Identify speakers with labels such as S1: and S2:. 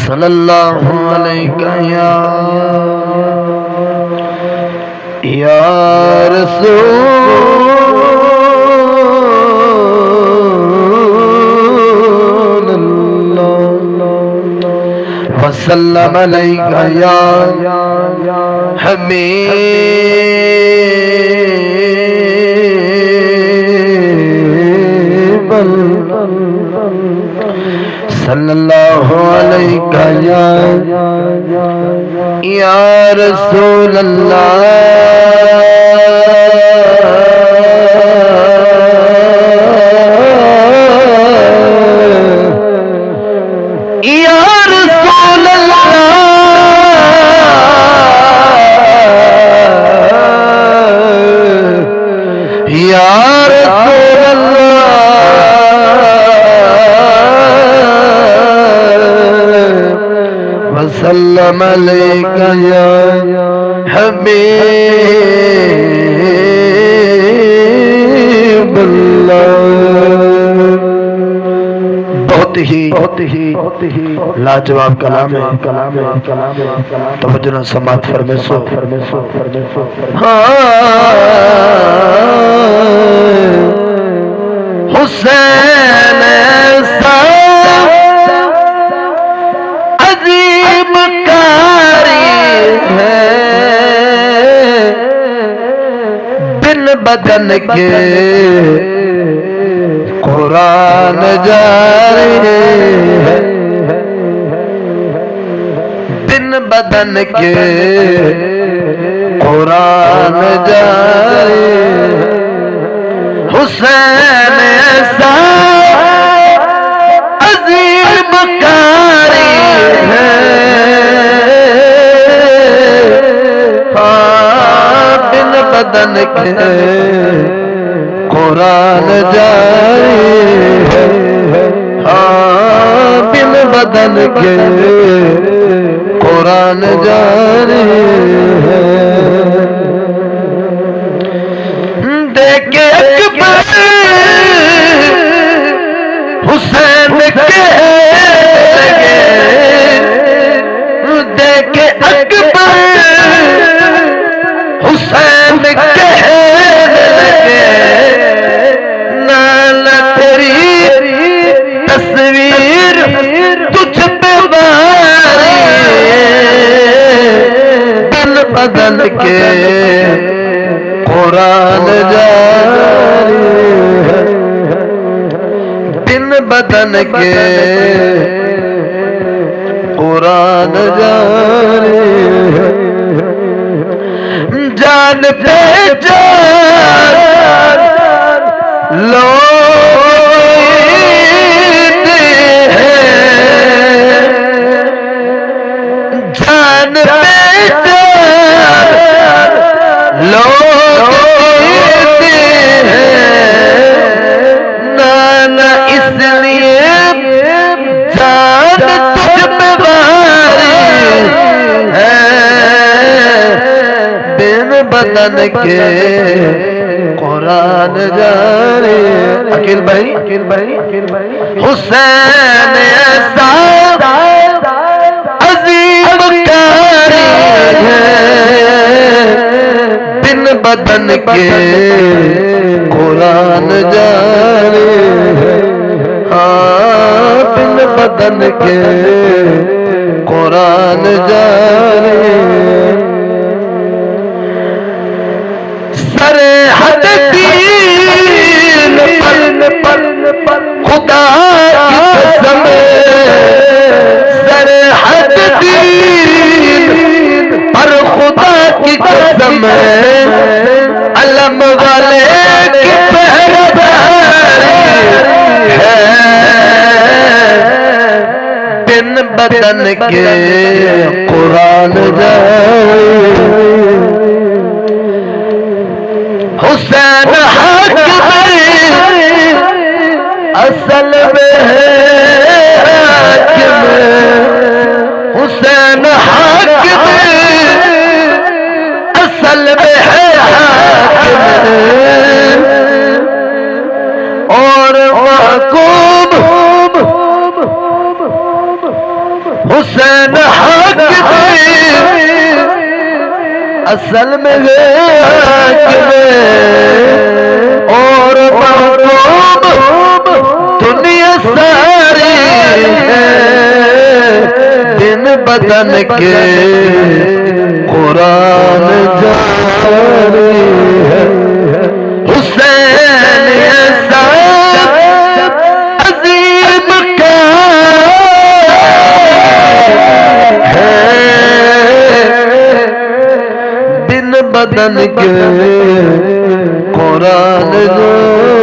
S1: صلی اللہ علیہ یا رسول اللہ وسلم علیہ یا حبیب اللہ صلی اللہ علیہ یا رسول اللہ یا رسول اللہ یا رسول اللہ وسلم علیک یا حبیب اللہ۔ بہت ہی لاجواب کلام ہے، توجہ نہ سماعت فرمیسو۔ حسین ایسا عظیم کاری ہے، بن بدن کے قرآن جاری ہے، بن بدن کے قرآن جاری ہے۔ حسین ایسا عظیم کاری ہے، بن بدن کے قرآن جاری ہے، بن بدن کے قرآن جاری ہے۔ دیکھے اکبر حسین کہنے لگے، دیکھے اکبر حسین کہنے لگے، نانا تیری تصویر تجھ پہ باری، بن بدن کے قرآن جاری ہے، بن بدن کے قرآن جاری ہے۔ جان پہ جان لوٹتے ہیں، جان پہ جان لوٹتے ہیں، نانا اس لیے جان تجھ پہ باری ہے، بن بدن کے قرآن جاری۔ عقیل بھائی حسین ایسا عظیم کاری ہے، بن بدن کے قرآن جاری ہے، بن بدن کے قرآن جاری ہے۔ سرحد دین پر خدا کی قسم، سرحد دین پر خدا کی قسم، علم والے کی پہراداری ہے، بن بدن کے قرآن جاری۔ حسین حق اصل میں ہے حاکم، حسین حق اصل میں ہے حاکم، اور محکوم حسین حق اصل میں حاکم اور محبوب دنیا ساری ہے دن بدن کے قرآن جاری ہے حسین ایسا عظیم کا ہے دن بدن کے قرآن جاری